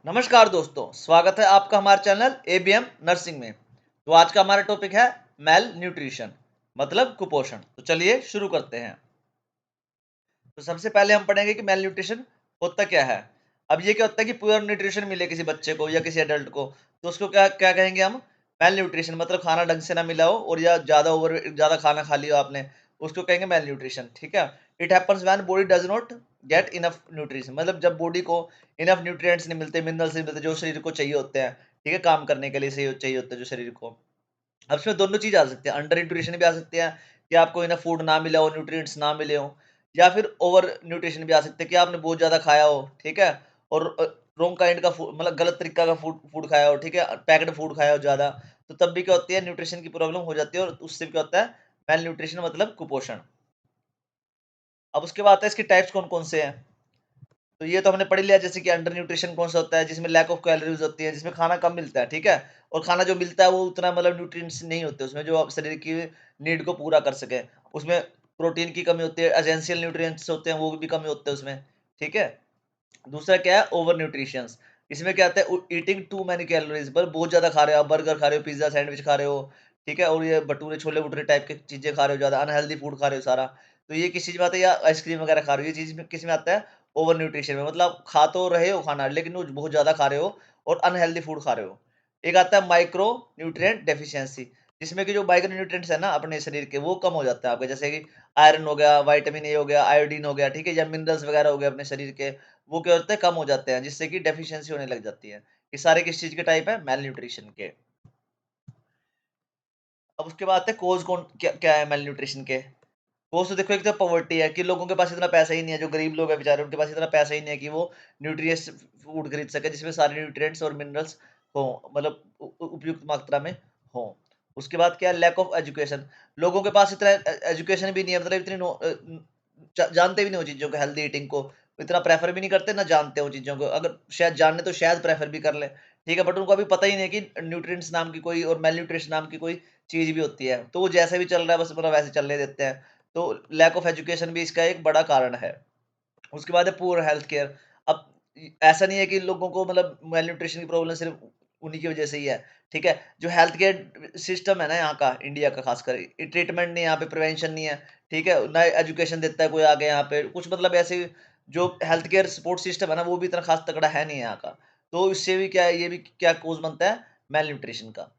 नमस्कार दोस्तों, स्वागत है आपका हमारे चैनल एबीएम नर्सिंग में। तो आज का हमारा टॉपिक है मेल न्यूट्रिशन मतलब कुपोषण। तो चलिए शुरू करते हैं। तो सबसे पहले हम पढ़ेंगे कि मेल न्यूट्रिशन होता क्या है। अब ये क्या होता है कि प्योर न्यूट्रिशन मिले किसी बच्चे को या किसी एडल्ट को, तो उसको क्या क्या कहेंगे हम? मेल न्यूट्रिशन मतलब खाना ढंग से ना मिला हो और या ज्यादा खाना खा लिया आपने, उसको कहेंगे मेल न्यूट्रिशन। ठीक है। It happens when body does not get enough nutrition, मतलब जब बॉडी को इनफ न्यूट्रिएंट्स नहीं मिलते, मिनरल्स नहीं मिलते जो शरीर को चाहिए होते हैं। ठीक है, काम करने के लिए सही चाहिए होते हैं जो शरीर को। अब इसमें दोनों चीज आ सकती है, अंडर न्यूट्रिशन भी आ सकती है कि आपको इनफ फूड ना मिला हो, न्यूट्रिएंट्स ना मिले हो, या फिर ओवर न्यूट्रिशन भी आ सकते हैं कि आपने बहुत ज्यादा खाया हो। ठीक है। और रॉन्ग काइंड का फूड, मतलब गलत तरीका का फूड फूड खाया हो। ठीक है, पैक्ड फूड खाया हो ज्यादा, तो तब भी क्या होती है, न्यूट्रिशन की प्रॉब्लम हो जाती है और उससे भी क्या होता है, मेल न्यूट्रिशन मतलब कुपोषण। अब उसके बाद आता है इसके टाइप्स कौन कौन से हैं। तो ये तो हमने पढ़ लिया, जैसे कि अंडर न्यूट्रिशन कौन सा होता है, जिसमें लैक ऑफ कैलोरीज होती है, जिसमें खाना कम मिलता है। ठीक है। और खाना जो मिलता है वो उतना मतलब न्यूट्रिएंट्स नहीं होते उसमें जो आप शरीर की नीड को पूरा कर सके। उसमें प्रोटीन की कमी होती है, एसेंशियल न्यूट्रिएंट्स होते हैं वो भी कमी होते हैं उसमें। ठीक है। दूसरा क्या है, ओवर न्यूट्रिशंस। इसमें क्या आता है, ईटिंग टू मैनी कैलोरीज, पर बहुत ज्यादा खा रहे हो आप, बर्गर खा रहे हो, पिज्जा सैंडविच खा रहे हो। ठीक है। और ये भटूरे छोले भटूरे टाइप की चीजें खा रहे हो, ज्यादा अनहेल्दी फूड खा रहे हो सारा। तो ये किस चीज में आता है, या आइसक्रीम वगैरह खा रहे हो, ये चीज किस में आता है, ओवर न्यूट्रिशन में। मतलब आप खा तो रहे हो खाना, लेकिन वो बहुत ज्यादा खा रहे हो और अनहेल्दी फूड खा रहे हो। एक आता है माइक्रो न्यूट्रिएंट डेफिशिएंसी, जिसमें कि जो माइक्रो न्यूट्रिएंट्स है ना अपने शरीर के, वो कम हो जाते हैं आपके, जैसे कि आयरन हो गया, विटामिन ए हो गया, आयोडीन हो गया। ठीक है, या मिनरल्स वगैरह हो गए अपने शरीर के, वो क्या होते हैं, कम हो जाते हैं, जिससे कि डेफिशिएंसी होने लग जाती है। ये सारे किस चीज के टाइप है, मेल न्यूट्रिशन के। अब उसके बाद आते हैं कोज, कौन क्या क्या है मेल न्यूट्रिशन के। कोज तो देखो, एक तो पॉवर्टी है कि लोगों के पास इतना पैसा ही नहीं है, जो गरीब लोग हैं बेचारे, उनके पास इतना पैसा ही नहीं है कि वो न्यूट्रियस फूड खरीद सके जिसमें सारे न्यूट्रिएंट्स और मिनरल्स हो, मतलब उपयुक्त मात्रा में हो। उसके बाद क्या है, लैक ऑफ एजुकेशन। लोगों के पास इतना एजुकेशन भी नहीं है, मतलब इतनी जानते भी नहीं हो चीजों को, हेल्दी ईटिंग को इतना प्रेफर भी नहीं करते ना, जानते हो चीजों को, अगर शायद जानने तो शायद प्रेफर भी कर ले। ठीक है, बट उनको अभी पता ही नहीं है कि न्यूट्रिएंट्स नाम की कोई और मेल न्यूट्रिशन नाम की कोई चीज भी होती है, तो वो जैसे भी चल रहा है बस मतलब वैसे चलने देते हैं। तो लैक ऑफ एजुकेशन भी इसका एक बड़ा कारण है। उसके बाद है पुअर हेल्थ केयर। अब ऐसा नहीं है कि लोगों को मतलब मेल न्यूट्रिशन की प्रॉब्लम सिर्फ उन्हीं की वजह से ही है। ठीक है, जो हेल्थ केयर सिस्टम है ना यहाँ का, इंडिया का खासकर, ट्रीटमेंट नहीं है यहाँ पे, प्रिवेंशन नहीं है। ठीक है, ना एजुकेशन देता है कोई आगे यहाँ पे कुछ, मतलब ऐसे जो हेल्थ केयर सपोर्ट सिस्टम है ना, वो भी इतना खास तगड़ा है नहीं यहाँ का। तो इससे भी क्या है, ये भी क्या कोज बनता है, मेल न्यूट्रिशन का।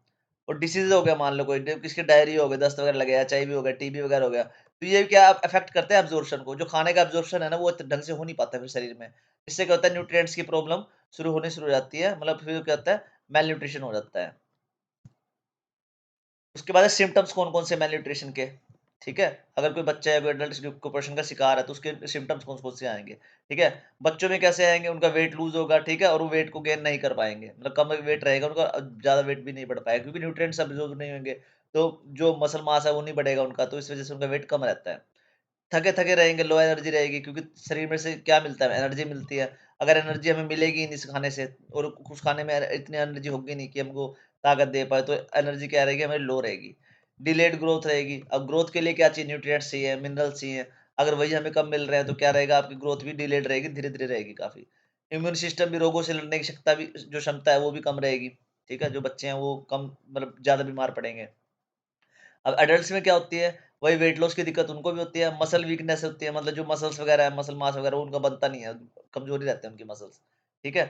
और डिसीज हो गया, मान लो कोई किसके डायरिया हो गया, दस्त वगैरह लग गया, एचआईवी हो गया, टीबी वगैरह हो गया, तो ये क्या अफेक्ट करता है एब्जॉर्प्शन को, जो खाने का एब्जॉर्प्शन है ना वो ढंग से हो नहीं पाता फिर शरीर में। इससे क्या होता है, न्यूट्रिएंट्स की प्रॉब्लम शुरू हो जाती है, मतलब फिर क्या होता है, मेल न्यूट्रिशन हो जाता है। उसके बाद सिम्टम्स कौन कौन से मेल न्यूट्रिशन के। ठीक है, अगर कोई बच्चा है, कोई एडल्ट कुपोषण का शिकार है, तो उसके सिम्टम्स कौन कौन से आएंगे। ठीक है, बच्चों में कैसे आएंगे, उनका वेट लूज होगा। ठीक है, और वो वेट को गेन नहीं कर पाएंगे, मतलब कम वेट रहेगा उनका, ज्यादा वेट भी नहीं बढ़ पाएगा क्योंकि न्यूट्रिएंट्स अब्सॉर्ब नहीं होंगे। तो जो मसल मास है वो नहीं बढ़ेगा उनका, तो इस वजह से उनका वेट कम रहता है। थके-थके रहेंगे, लो एनर्जी रहेगी, क्योंकि शरीर में से क्या मिलता है? एनर्जी मिलती है। अगर एनर्जी हमें मिलेगी ही नहीं इस खाने से, और कुछ खाने में इतनी एनर्जी होगी नहीं कि हमको ताकत दे पाए, तो एनर्जी क्या रहेगी, हमारी लो रहेगी। डिलेड ग्रोथ रहेगी। अब ग्रोथ के लिए क्या चाहिए, न्यूट्रिएंट्स चाहिए, मिनरल्स चाहिए। अगर वही हमें कम मिल रहे हैं तो क्या रहेगा, आपकी ग्रोथ भी डिलेड रहेगी, धीरे-धीरे रहेगी काफ़ी। इम्यून सिस्टम भी, रोगों से लड़ने की क्षमता भी, जो क्षमता है वो भी कम रहेगी। ठीक है, जो बच्चे हैं वो कम, मतलब ज़्यादा बीमार पड़ेंगे। अब एडल्ट्स में क्या होती है, वही वेट लॉस की दिक्कत उनको भी होती है, मसल वीकनेस होती है, मतलब जो मसल्स वगैरह है, मसल मास वगैरह उनका बनता नहीं है, कमजोरी रहते हैं उनकी मसल्स। ठीक है,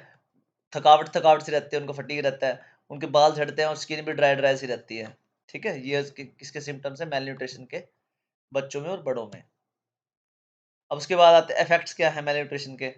थकावट थकावट सी रहती है, उनको फटीग रहता है, उनके बाल झड़ते हैं और स्किन भी ड्राई ड्राई सी रहती है। ठीक है, ये किसके सिम्टम्स है, मेल न्यूट्रिशन के, बच्चों में और बड़ों में। अब उसके बाद आते हैं इफेक्ट्स क्या है मेल न्यूट्रिशन के।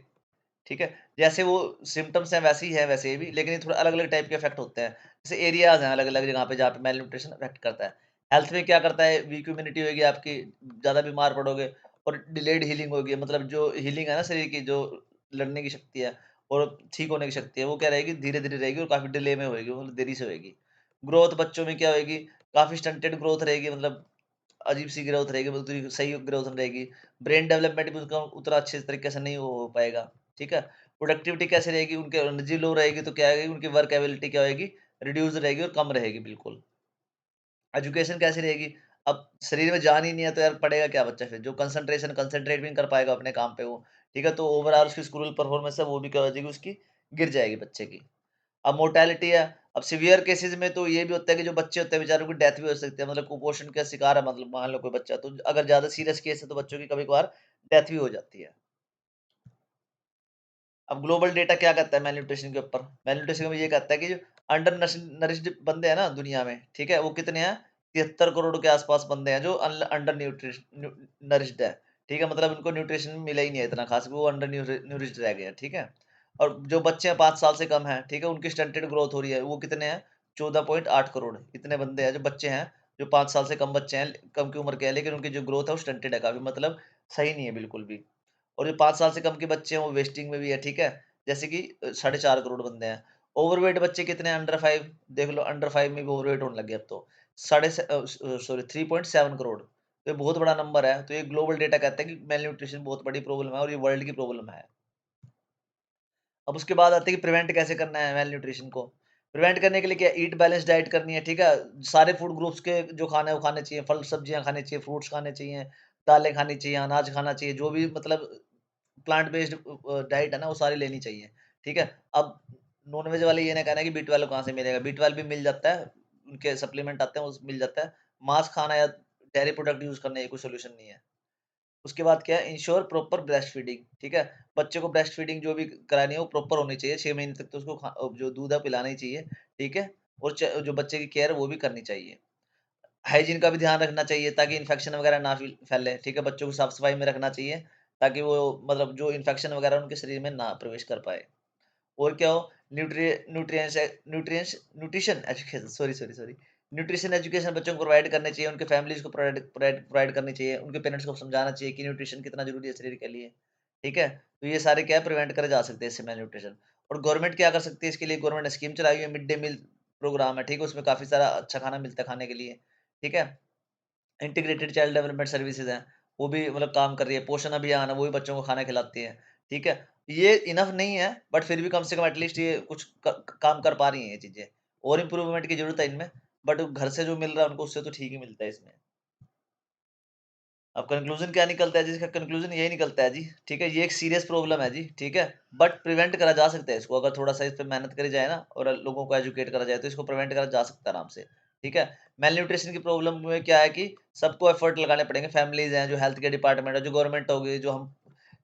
ठीक है, जैसे वो सिम्पटम्स हैं वैसे ही है वैसे ये भी, लेकिन ये थोड़ा अलग-अलग टाइप के इफेक्ट होते हैं। जैसे एरियाज़ हैं अलग-अलग जगह पे जहाँ पे मेल न्यूट्रिशन इफेक्ट करता है। हेल्थ में क्या करता है, वीक इम्यूनिटी होगी आपकी, ज़्यादा बीमार पड़ोगे, और डिलेड हीलिंग होगी, मतलब जो हीलिंग है ना शरीर की, जो लड़ने की शक्ति है और ठीक होने की शक्ति है, वो क्या रहेगी, धीरे-धीरे रहेगी और काफ़ी डिले में होएगी, मतलब देरी से होएगी। ग्रोथ बच्चों में क्या होएगी, काफ़ी स्टंटेड ग्रोथ रहेगी, मतलब अजीब-सी ग्रोथ रहेगी, मतलब उतनी सही ग्रोथ नहीं रहेगी। ब्रेन डेवलपमेंट भी उनका उतना अच्छे तरीके से नहीं हो पाएगा। ठीक है? प्रोडक्टिविटी कैसे रहेगी, उनकी एनर्जी लो रहेगी, तो क्या आएगी, उनकी वर्क एबिलिटी क्या होएगी, रिड्यूस रहेगी और कम रहेगी बिल्कुल। एजुकेशन कैसी रहेगी, अब शरीर में जान ही नहीं है तो यार पढ़ेगा क्या बच्चा फिर, जो कंसंट्रेट भी नहीं कर पाएगा अपने काम पे वो। ठीक है? तो ओवरऑल उसकी स्कूल परफॉर्मेंस है वो भी क्या हो जाएगी उसकी, गिर जाएगी बच्चे की। अब मोर्टेलिटी है, अब सीवियर केसेज़ में तो ये भी होता है कि जो बच्चे होते हैं बेचारों की डेथ भी हो सकती है, मतलब कुपोषण का शिकार है, मतलब मान लो कोई बच्चा, तो अगर ज़्यादा सीरियस केस है तो बच्चों की कभी-कभार डेथ भी हो जाती है। अब ग्लोबल डेटा क्या कहता है मेलन्यूट्रिशन के ऊपर? मेलन्यूट्रिशन में ये कहता है कि जो अंडर नरिश्ड बंदे हैं ना दुनिया में, ठीक है? वो कितने हैं? 73 करोड़ के आस-पास बंदे हैं जो अंडर नरिश्ड है, ठीक है? मतलब उनको न्यूट्रिशन मिला ही नहीं है इतना खास, वो अंडर न्यूरिश्ड रह गए हैं, ठीक है? और जो बच्चे हैं 5 साल से कम हैं, ठीक है? उनकी स्टंटेड ग्रोथ हो रही है, वो कितने हैं? 14.8 करोड़, इतने बंदे हैं जो बच्चे हैं, जो 5 साल से कम बच्चे हैं, कम की उम्र के हैं, लेकिन उनकी जो ग्रोथ है वो स्टंटेड है काफ़ी, मतलब सही नहीं है बिल्कुल भी। और जो 5 साल से कम के बच्चे हैं वो वेस्टिंग में भी है, ठीक है? जैसे कि 4.5 करोड़ बंदे हैं। ओवरवेट बच्चे कितने हैं? अंडर 5 देख लो, अंडर 5 में भी ओवरवेट होने लगे अब तो। सॉरी 3.7 करोड़। तो ये बहुत बड़ा नंबर है। तो ये ग्लोबल डेटा कहता है कि मेलन्यूट्रिशन बहुत बड़ी प्रॉब्लम है और ये वर्ल्ड की प्रॉब्लम है। अब उसके बाद आते हैं कि प्रिवेंट कैसे करना है मेलन्यूट्रिशन को। प्रिवेंट करने के लिए क्या, ईट बैलेंस डाइट करनी है, ठीक है? सारे फूड ग्रुप्स के जो खाने हैं वो खाने चाहिए, फल सब्जियाँ खानी चाहिए, फ्रूट्स खाने चाहिए, दालें खानी चाहिए, अनाज खाना चाहिए, जो भी मतलब प्लांट बेस्ड डाइट है ना वो सारी लेनी चाहिए, ठीक है? अब नॉन-वेज वाले ये ना कहना है कि बी 12 कहाँ से मिलेगा? बी 12 भी मिल जाता है, उनके सप्लीमेंट आते हैं, वो मिल जाता है। मांस खाना या डेयरी प्रोडक्ट यूज़ करना ये कोई सॉल्यूशन नहीं है। उसके बाद क्या है, इंश्योर प्रॉपर ब्रेस्ट फीडिंग, ठीक है? बच्चे को ब्रेस्ट फीडिंग जो भी करानी है वो प्रॉपर होनी चाहिए, 6 महीने तक तो उसको जो दूध है पिलाना ही चाहिए, ठीक है? और जो बच्चे की केयर है वो भी करनी चाहिए। हाइजीन का भी ध्यान रखना चाहिए ताकि इन्फेक्शन वगैरह ना फैले, ठीक है? बच्चों को साफ-सफाई में रखना चाहिए ताकि वो मतलब जो इन्फेक्शन वगैरह उनके शरीर में ना प्रवेश कर पाए। और क्या हो, nutrition education, sorry nutrition education बच्चों को प्रोवाइड करनी चाहिए, उनके फैमिलीज को प्रोवाइड करनी चाहिए, उनके पेरेंट्स को समझाना चाहिए कि न्यूट्रिशन कितना जरूरी है शरीर के लिए, ठीक है? तो ये सारे क्या है, प्रिवेंट करे जा सकते हैं इससे मेल न्यूट्रिशन। और गवर्नमेंट क्या कर सकती है इसके लिए? गवर्नमेंट ने स्कीम चलाई हुई है, मिड डे मील प्रोग्राम है, ठीक है? उसमें काफी सारा अच्छा खाना मिलता है खाने के लिए, ठीक है? इंटीग्रेटेड चाइल्ड डेवलपमेंट सर्विसेज हैं, वो भी मतलब काम कर रही है, पोषण अभियान है, वो भी बच्चों को खाना खिलाती है, ठीक है? ये इनफ नहीं है, बट फिर भी कम से कम एटलीस्ट ये कुछ काम कर पा रही हैं ये चीज़ें। और इम्प्रूवमेंट की ज़रूरत है इनमें, बट घर से जो मिल रहा है उनको उससे तो ठीक ही मिलता है इसमें। अब कंक्लूज़न क्या निकलता है जी? इसका कंक्लूज़न यही निकलता है जी, ठीक है? ये एक सीरियस प्रॉब्लम है जी, ठीक है? बट प्रिवेंट करा जा सकता है इसको, अगर थोड़ा-सा इस पे मेहनत करी जाए ना और लोगों को एजुकेट करा जाए तो इसको प्रिवेंट करा जा सकता है आराम से, ठीक है? मेल-न्यूट्रिशन की प्रॉब्लम में क्या है कि सबको एफर्ट लगाने पड़ेंगे, फैमिलीज़ हैं, जो हेल्थ केयर डिपार्टमेंट है, जो गवर्नमेंट हो गई, जो हम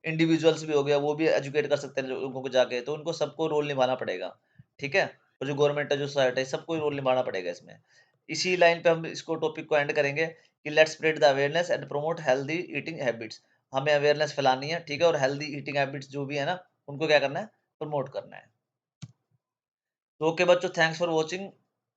इंडिविजुअल्स भी हो गया, वो भी एजुकेट कर सकते हैं लोगों को जाके, तो उनको सबको रोल निभाना पड़ेगा, ठीक है? और जो गवर्नमेंट है, जो सोसाइटी है, सबको ही रोल निभाना पड़ेगा इसमें। इसी लाइन पे हम इसको टॉपिक को एंड करेंगे कि let's spread the awareness and promote healthy eating habits. हमें अवेयरनेस फैलानी है, ठीक है? और हेल्दी ईटिंग हैबिट्स जो भी है ना, उनको क्या करना है? प्रमोट करना है। तो ओके बच्चों, thanks for watching.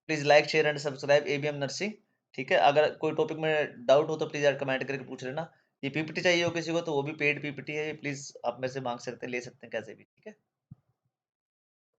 Please like, share and subscribe ABM nursing, ठीक है? अगर कोई टॉपिक में डाउट हो तो प्लीज़ यार कमेंट करके पूछ लेना। ये पीपीटी चाहिए हो किसी को तो वो भी पेड पीपीटी है, ये प्लीज़ आप मेरे से माँग सकते हैं, ले सकते हैं कैसे भी, ठीक है?